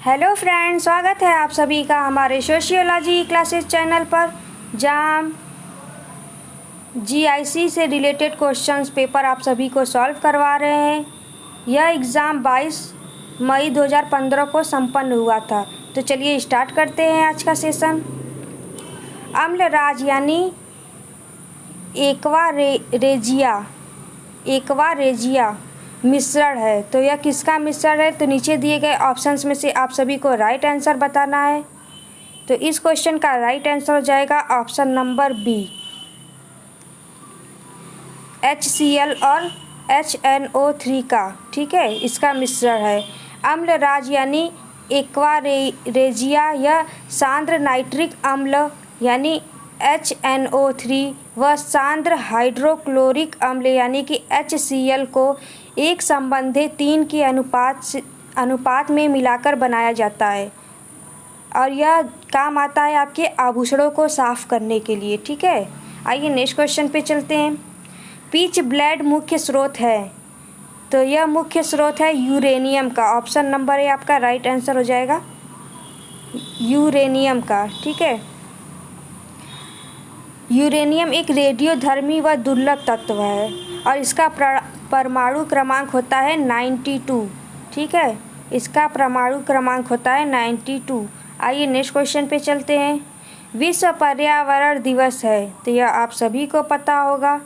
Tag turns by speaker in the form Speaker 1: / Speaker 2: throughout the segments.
Speaker 1: Hello friends, स्वागत है आप सभी का हमारे सोशियोलॉजी क्लासेस चैनल पर, जहां हम जीआईसी से रिलेटेड क्वेश्चंस पेपर आप सभी को सॉल्व करवा रहे हैं। यह एग्ज़ाम 22 मई 2015 को संपन्न हुआ था। तो चलिए स्टार्ट करते हैं आज का सेशन। अम्लराज यानी एक्वा रेजिया मिश्रण है। तो यह किसका मिश्रण है? तो नीचे दिए गए ऑप्शंस में से आप सभी को राइट आंसर बताना है। तो इस क्वेश्चन का राइट आंसर हो जाएगा ऑप्शन नंबर बी, HCl और HNO3 का, ठीक है, इसका मिश्रण है। अम्लराज यानी एक्वा रेजिया यह सांद्र नाइट्रिक अम्ल यानी HNO3 व सांद्र हाइड्रोक्लोरिक अम्ल यानी कि HCl को एक संबंधित 3 के अनुपात में मिलाकर बनाया जाता है और यह काम आता है आपके आभूषणों को साफ करने के लिए, ठीक है। आइए नेक्स्ट क्वेश्चन पे चलते हैं। पिच ब्लेड मुख्य स्रोत है। तो यह मुख्य स्रोत है यूरेनियम का। ऑप्शन नंबर ए आपका राइट आंसर हो जाएगा, यूरेनियम का, ठीक है। यूरेनियम एक रेडियोधर्मी व दुर्लभ तत्व है और इसका परमाणु क्रमांक होता है 92, ठीक है। इसका परमाणु क्रमांक होता है 92। आइए नेक्स्ट क्वेश्चन पे चलते हैं। विश्व पर्यावरण दिवस है। तो यह आप सभी को पता होगा,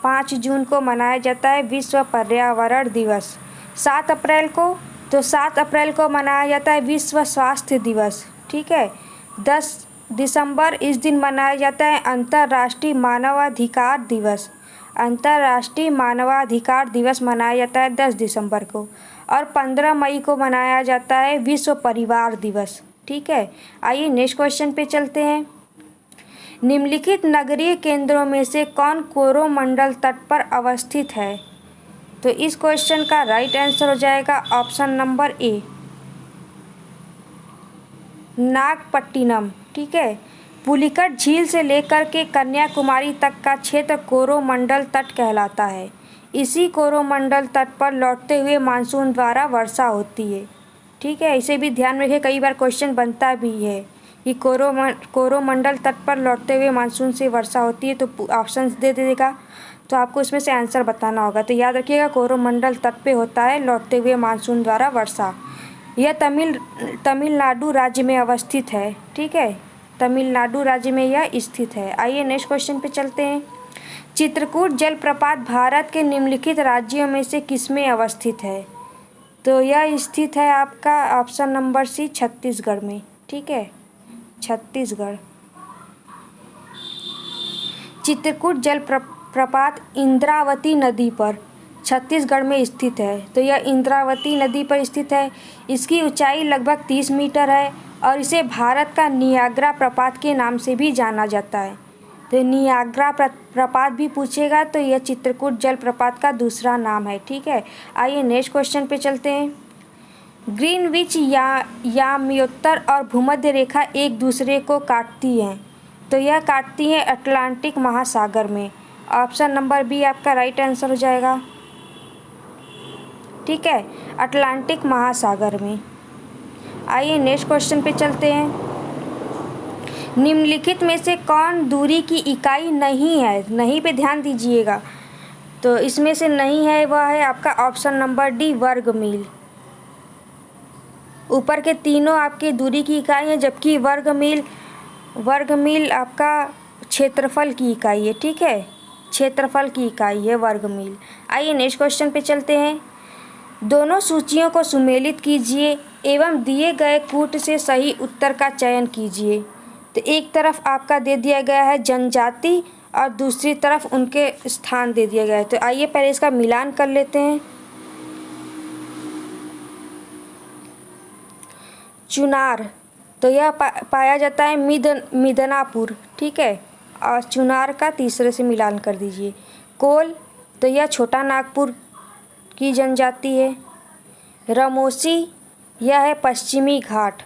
Speaker 1: 5 जून को मनाया जाता है विश्व पर्यावरण दिवस। 7 अप्रैल को मनाया जाता है विश्व स्वास्थ्य दिवस, ठीक है। 10 दिसंबर इस दिन मनाया जाता है अंतर्राष्ट्रीय मानवाधिकार दिवस। अंतर्राष्ट्रीय मानवाधिकार दिवस मनाया जाता है 10 दिसंबर को। और 15 मई को मनाया जाता है विश्व परिवार दिवस, ठीक है। आइए नेक्स्ट क्वेश्चन पे चलते हैं। निम्नलिखित नगरीय केंद्रों में से कौन कोरोमंडल तट पर अवस्थित है? तो इस क्वेश्चन का राइट आंसर हो जाएगा ऑप्शन नंबर ए, नागपट्टिनम, ठीक है। पुलिकट झील से लेकर के कन्याकुमारी तक का क्षेत्र कोरोमंडल तट कहलाता है। इसी कोरोमंडल तट पर लौटते हुए मानसून द्वारा वर्षा होती है, ठीक है। इसे भी ध्यान में रखिए, कई बार क्वेश्चन बनता भी है कि कोरोमंडल तट पर लौटते हुए मानसून से वर्षा होती है, तो ऑप्शंस दे देगा तो आपको इसमें से आंसर बताना होगा। तो याद रखिएगा, कोरोमंडल तट पे होता है लौटते हुए मानसून द्वारा वर्षा। यह तमिलनाडु राज्य में अवस्थित है, ठीक है। तमिलनाडु राज्य में यह स्थित है। आइए नेक्स्ट क्वेश्चन पे चलते हैं। चित्रकूट जलप्रपात भारत के निम्नलिखित राज्यों में से किसमें अवस्थित है? तो यह स्थित है आपका ऑप्शन नंबर सी, छत्तीसगढ़ में, ठीक है, छत्तीसगढ़। चित्रकूट जलप्रपात इंद्रावती नदी पर छत्तीसगढ़ में स्थित है। तो यह इंद्रावती नदी पर स्थित है। इसकी ऊंचाई लगभग 30 मीटर है और इसे भारत का नियाग्रा प्रपात के नाम से भी जाना जाता है। तो नियाग्रा प्रपात भी पूछेगा तो यह चित्रकूट जलप्रपात का दूसरा नाम है, ठीक है। आइए नेक्स्ट क्वेश्चन पे चलते हैं। ग्रीनविच याम्योत्तर और भूमध्य रेखा एक दूसरे को काटती हैं। तो यह काटती हैं अटलांटिक महासागर में। ऑप्शन नंबर बी आपका राइट आंसर हो जाएगा, ठीक है, अटलांटिक महासागर में। आइए नेक्स्ट क्वेश्चन पे चलते हैं। निम्नलिखित में से कौन दूरी की इकाई नहीं है? नहीं पे ध्यान दीजिएगा। तो इसमें से नहीं है, वह है आपका ऑप्शन नंबर डी, वर्ग मील। ऊपर के तीनों आपकी दूरी की इकाई है, जबकि वर्ग मील आपका क्षेत्रफल की इकाई है, ठीक है, क्षेत्रफल की इकाई है वर्ग मील। आइए नेक्स्ट क्वेश्चन पे चलते हैं। दोनों सूचियों को सुमेलित कीजिए एवं दिए गए कूट से सही उत्तर का चयन कीजिए। तो एक तरफ आपका दे दिया गया है जनजाति और दूसरी तरफ उनके स्थान दे दिया गया है। तो आइए पहले इसका मिलान कर लेते हैं। चुनार, तो यह पाया जाता है मिदनापुर, ठीक है, और चुनार का तीसरे से मिलान कर दीजिए। कोल, तो यह छोटा नागपुर की जनजाति है। रमोसी, यह है पश्चिमी घाट।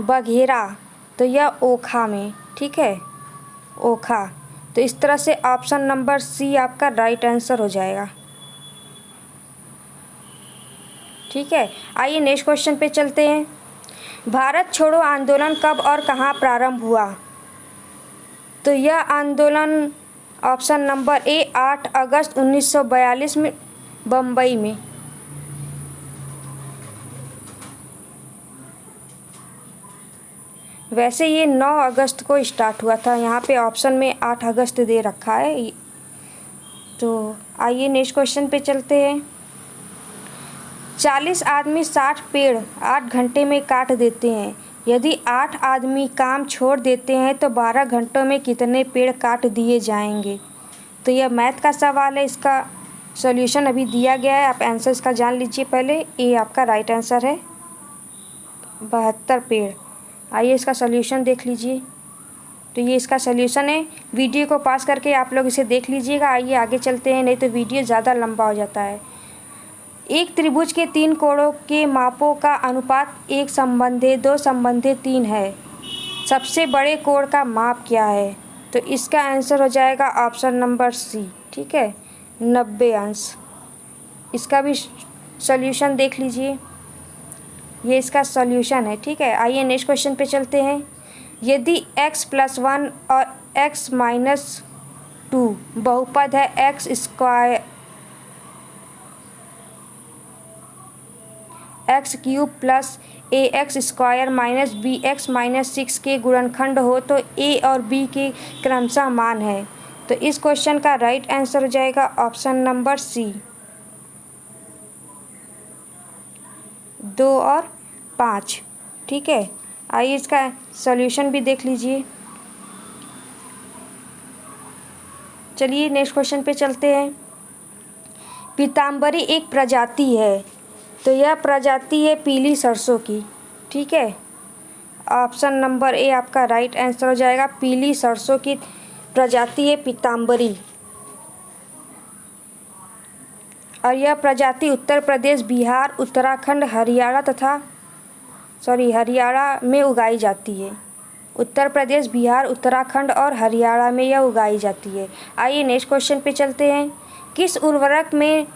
Speaker 1: बघेरा, तो यह ओखा में, ठीक है, ओखा। तो इस तरह से ऑप्शन नंबर सी आपका राइट आंसर हो जाएगा। ठीक है। आइए नेक्स्ट क्वेश्चन पे चलते हैं। भारत छोड़ो आंदोलन कब और कहाँ प्रारंभ हुआ? तो यह आंदोलन ऑप्शन नंबर ए 8 अगस्त 1942 में बम्बई में। वैसे ये 9 अगस्त को स्टार्ट हुआ था, यहाँ पे ऑप्शन में 8 अगस्त दे रखा है। तो आइए नेक्स्ट क्वेश्चन पे चलते हैं। 40 आदमी 60 पेड़ 8 घंटे में काट देते हैं। यदि 8 आदमी काम छोड़ देते हैं तो 12 घंटों में कितने पेड़ काट दिए जाएंगे? तो यह मैथ का सवाल है, इसका सॉल्यूशन अभी दिया गया है, आप आंसर इसका जान लीजिए पहले। ये आपका राइट आंसर है 72 पेड़। आइए इसका सॉल्यूशन देख लीजिए। तो ये इसका सॉल्यूशन है, वीडियो को पास करके आप लोग इसे देख लीजिएगा। आइए आगे चलते हैं, नहीं तो वीडियो ज़्यादा लंबा हो जाता है। एक त्रिभुज के 3 कोणों के मापों का अनुपात 1:2:3 है। सबसे बड़े कोण का माप क्या है? तो इसका आंसर हो जाएगा ऑप्शन नंबर सी, ठीक है, 90 अंश। इसका भी सॉल्यूशन देख लीजिए, ये इसका सॉल्यूशन है, ठीक है। आइए नेक्स्ट क्वेश्चन पे चलते हैं। यदि x+1 और x-2 बहुपद है x³ plus ax² minus bx-6 के गुणनखंड हो तो a और b के क्रमशः मान है। तो इस क्वेश्चन का राइट आंसर हो जाएगा ऑप्शन नंबर सी, 2 और 5, ठीक है। आइए इसका सॉल्यूशन भी देख लीजिए। चलिए नेक्स्ट क्वेश्चन पे चलते हैं। पीताम्बरी एक प्रजाति है, तो यह प्रजाति है पीली सरसों की, ठीक है। ऑप्शन नंबर ए आपका राइट आंसर हो जाएगा, पीली सरसों की प्रजाति है पीताम्बरी। और यह प्रजाति उत्तर प्रदेश, बिहार, उत्तराखंड, हरियाणा में उगाई जाती है। उत्तर प्रदेश, बिहार, उत्तराखंड और हरियाणा में यह उगाई जाती है। आइए नेक्स्ट क्वेश्चन पे चलते हैं। किस उर्वरक में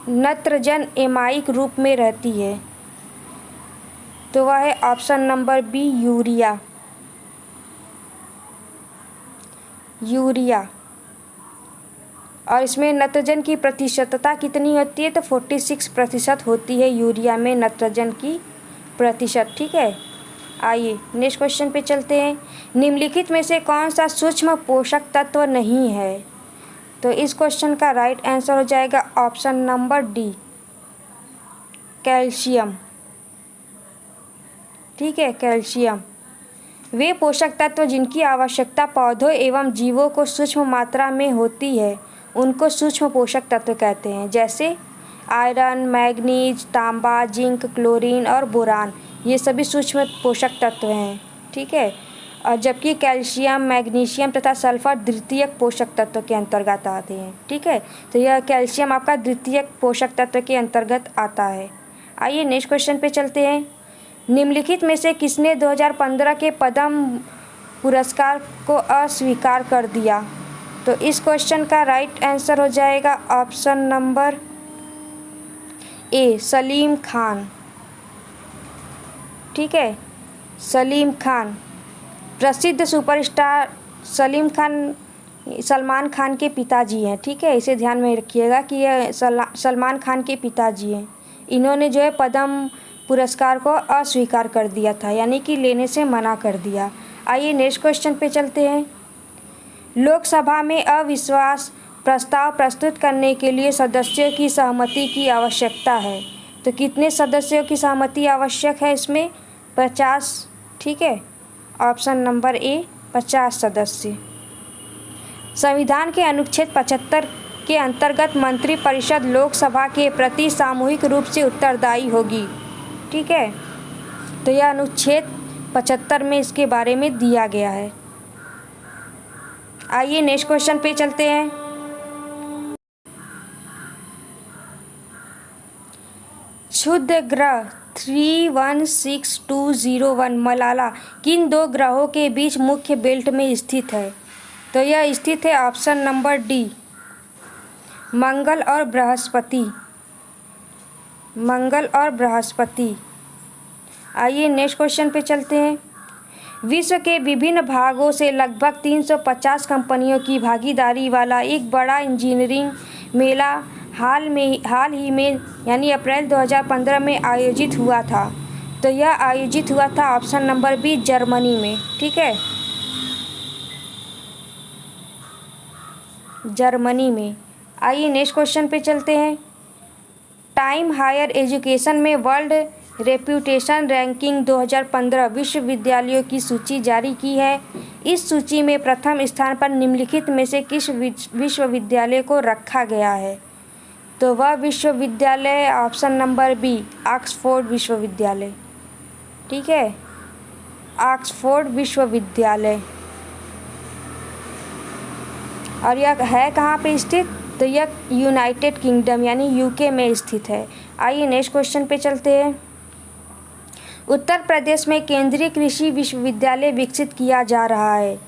Speaker 1: नत्रजन एमाइक रूप में रहती है? तो वह है ऑप्शन नंबर बी, यूरिया। और इसमें नत्रजन की प्रतिशतता कितनी होती है? तो 46% होती है यूरिया में नत्रजन की प्रतिशत, ठीक है। आइए नेक्स्ट क्वेश्चन पे चलते हैं। निम्नलिखित में से कौन सा सूक्ष्म पोषक तत्व नहीं है? तो इस क्वेश्चन का राइट आंसर हो जाएगा ऑप्शन नंबर डी, कैल्शियम, ठीक है, कैल्शियम। वे पोषक तत्व जिनकी आवश्यकता पौधों एवं जीवों को सूक्ष्म मात्रा में होती है उनको सूक्ष्म पोषक तत्व कहते हैं, जैसे आयरन, मैग्नीज, तांबा, जिंक, क्लोरीन और बोरान, ये सभी सूक्ष्म पोषक तत्व हैं, ठीक है। और जबकि कैल्शियम, मैग्नीशियम तथा सल्फर द्वितीयक पोषक तत्व के अंतर्गत आते हैं, ठीक है। तो यह कैल्शियम आपका द्वितीयक पोषक तत्व के अंतर्गत आता है। आइए नेक्स्ट क्वेश्चन पे चलते हैं। निम्नलिखित में से किसने 2015 के पद्म पुरस्कार को अस्वीकार कर दिया? तो इस क्वेश्चन का राइट आंसर हो जाएगा option number A, Salim Khan, ठीक है, सलीम खान। प्रसिद्ध सुपरस्टार सलमान खान के पिताजी हैं, ठीक है, इसे ध्यान में रखिएगा कि ये सलमान खान के पिताजी हैं। इन्होंने जो है पद्म पुरस्कार को अस्वीकार कर दिया था, यानी कि लेने से मना कर दिया। आइए नेक्स्ट क्वेश्चन पे चलते हैं। लोकसभा में अविश्वास प्रस्ताव प्रस्तुत करने के लिए सदस्यों की सहमति की आवश्यकता है, तो कितने सदस्यों की सहमति आवश्यक है इसमें? 50, ठीक है, ऑप्शन नंबर ए 50 सदस्य। संविधान के अनुच्छेद 75 के अंतर्गत मंत्रिपरिषद लोकसभा के प्रति सामूहिक रूप से उत्तरदायी होगी, ठीक है। तो यह अनुच्छेद 75 में इसके बारे में दिया गया है। आइए नेक्स्ट क्वेश्चन पे चलते हैं। क्षुद्र ग्रह 316201 मलाला किन 2 ग्रहों के बीच मुख्य बेल्ट में स्थित है? तो यह स्थित है ऑप्शन नंबर डी, मंगल और बृहस्पति। मंगल और बृहस्पति। आइए नेक्स्ट क्वेश्चन पे चलते हैं। विश्व के विभिन्न भागों से लगभग 350 कंपनियों की भागीदारी वाला एक बड़ा इंजीनियरिंग मेला हाल ही में यानी अप्रैल 2015 में आयोजित हुआ था। तो यह आयोजित हुआ था ऑप्शन नंबर बी जर्मनी में। ठीक है, जर्मनी में। आइए नेक्स्ट क्वेश्चन पे चलते हैं। टाइम हायर एजुकेशन में वर्ल्ड रेप्यूटेशन रैंकिंग 2015 विश्वविद्यालयों की सूची जारी की है। इस सूची में प्रथम स्थान पर निम्नलिखित में से किस विश्वविद्यालय को रखा गया है? तो वह विश्वविद्यालय ऑप्शन नंबर बी ऑक्सफोर्ड विश्वविद्यालय। ठीक है, ऑक्सफोर्ड विश्वविद्यालय। और यह है कहाँ पे स्थित? तो यह यूनाइटेड किंगडम यानी यूके में स्थित है। आइए नेक्स्ट क्वेश्चन पे चलते हैं। उत्तर प्रदेश में केंद्रीय कृषि विश्वविद्यालय विकसित किया जा रहा है।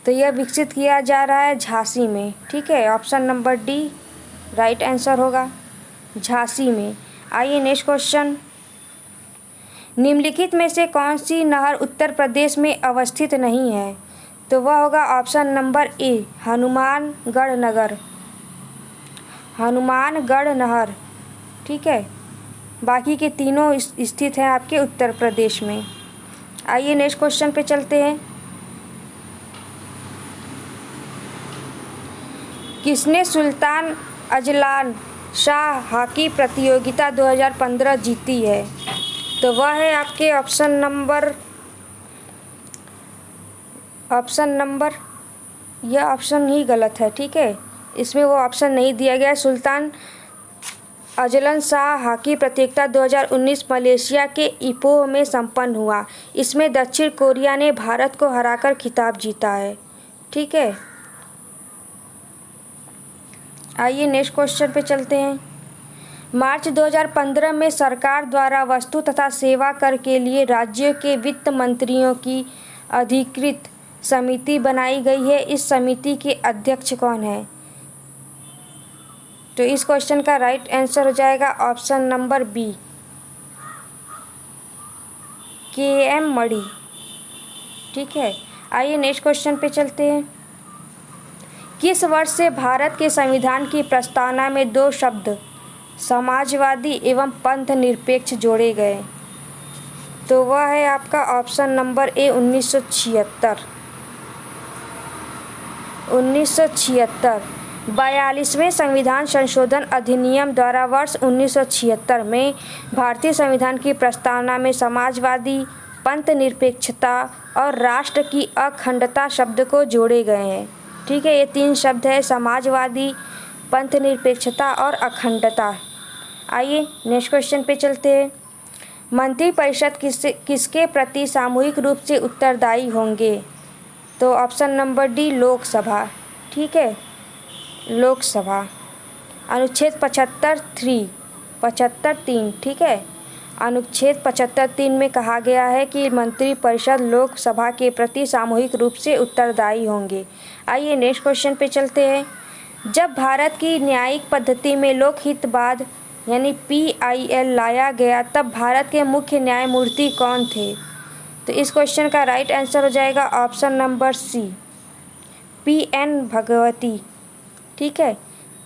Speaker 1: तो यह विकसित किया जा रहा है झांसी में। ठीक है, option number D right answer होगा, झांसी में। आइए नेक्स्ट क्वेश्चन। निम्नलिखित में से कौन सी नहर उत्तर प्रदेश में अवस्थित नहीं है? तो वह होगा ऑप्शन नंबर ए हनुमानगढ़ नगर, हनुमानगढ़ नहर। ठीक है, बाकी के तीनों स्थित हैं आपके उत्तर प्रदेश में। आइए नेक्स्ट क्वेश्चन पे चलते हैं। किसने सुल्तान अजलान शाह हॉकी प्रतियोगिता 2015 जीती है? तो वह है आपके ऑप्शन नंबर यह ऑप्शन ही गलत है। ठीक है, इसमें वो ऑप्शन नहीं दिया गया। सुल्तान अजलन शाह हॉकी प्रतियोगिता 2019 मलेशिया के इपोह में संपन्न हुआ। इसमें दक्षिण कोरिया ने भारत को हराकर खिताब जीता है। ठीक है, आइए नेक्स्ट क्वेश्चन पे चलते हैं। मार्च 2015 में सरकार द्वारा वस्तु तथा सेवा कर के लिए राज्यों के वित्त मंत्रियों की अधिकृत समिति बनाई गई है। इस समिति के अध्यक्ष कौन है? तो इस क्वेश्चन का राइट आंसर हो जाएगा ऑप्शन नंबर बी KM मणि। ठीक है, आइए नेक्स्ट क्वेश्चन पे चलते हैं। किस वर्ष से भारत के संविधान की प्रस्तावना में दो शब्द समाजवादी एवं पंथ निरपेक्ष जोड़े गए? तो वह है आपका ऑप्शन नंबर ए 1976। 42वें संविधान संशोधन अधिनियम द्वारा वर्ष 1976 में भारतीय संविधान की प्रस्तावना में समाजवादी, पंथ निरपेक्षता और राष्ट्र की अखंडता शब्द को जोड़े गए हैं। ठीक है, ये तीन शब्द है समाजवादी, पंथ निरपेक्षता और अखंडता। आइए नेक्स्ट क्वेश्चन पे चलते हैं। मंत्रिपरिषद किसके प्रति सामूहिक रूप से उत्तरदायी होंगे? तो ऑप्शन नंबर डी लोकसभा। ठीक है, लोकसभा। अनुच्छेद 75(3) ठीक है, अनुच्छेद 75(3) में कहा गया है कि मंत्रिपरिषद लोकसभा के प्रति सामूहिक रूप से उत्तरदायी होंगे। आइए नेक्स्ट क्वेश्चन पे चलते हैं। जब भारत की न्यायिक पद्धति में लोकहितवाद यानी PIL लाया गया तब भारत के मुख्य न्यायमूर्ति कौन थे? तो इस क्वेश्चन का राइट आंसर हो जाएगा option number C PN Bhagwati. ठीक है,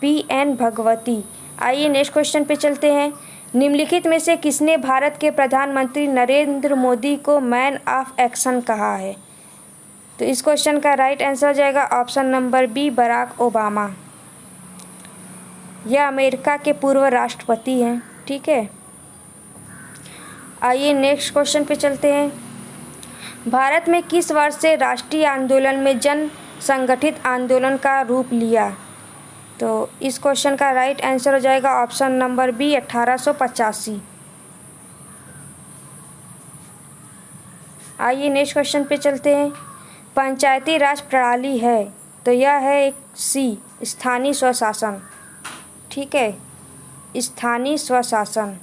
Speaker 1: PN भगवती। आइए नेक्स्ट क्वेश्चन पे चलते हैं। निम्नलिखित में से किसने भारत के प्रधानमंत्री नरेंद्र मोदी को मैन ऑफ एक्शन कहा है? तो इस क्वेश्चन का राइट आंसर हो जाएगा option number B Barack Obama. यह अमेरिका के पूर्व राष्ट्रपति हैं। ठीक है, आइए नेक्स्ट क्वेश्चन पे चलते हैं। भारत में किस वर्ष से राष्ट्रीय आंदोलन में जन संगठित आंदोलन का रूप लिया? तो इस क्वेश्चन का राइट आंसर हो जाएगा ऑप्शन नंबर बी 1885। आइए नेक्स्ट क्वेश्चन पे चलते हैं। पंचायती राज प्रणाली है तो यह है एक सी स्थानीय स्वशासन। ठीक है, स्थानीय स्वशासन।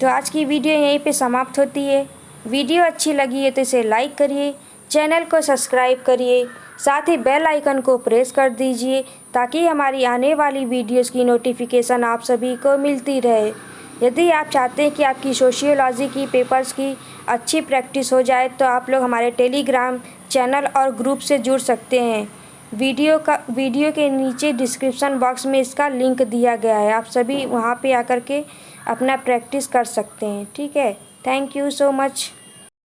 Speaker 1: तो आज की वीडियो यहीं पे समाप्त होती है। वीडियो अच्छी लगी है तो इसे लाइक करिए, चैनल को सब्सक्राइब करिए, साथ ही बेल आइकन को प्रेस कर दीजिए ताकि हमारी आने वाली वीडियोस की नोटिफिकेशन आप सभी को मिलती रहे। यदि आप चाहते हैं कि आपकी सोशियोलॉजी की पेपर्स की अच्छी प्रैक्टिस हो जाए तो आप लोग हमारे टेलीग्राम चैनल और ग्रुप से जुड़ सकते हैं। वीडियो के नीचे डिस्क्रिप्शन बॉक्स में इसका लिंक दिया गया है, आप सभी वहां पे आकर के अपना प्रैक्टिस कर सकते हैं। ठीक है, थैंक यू सो मच।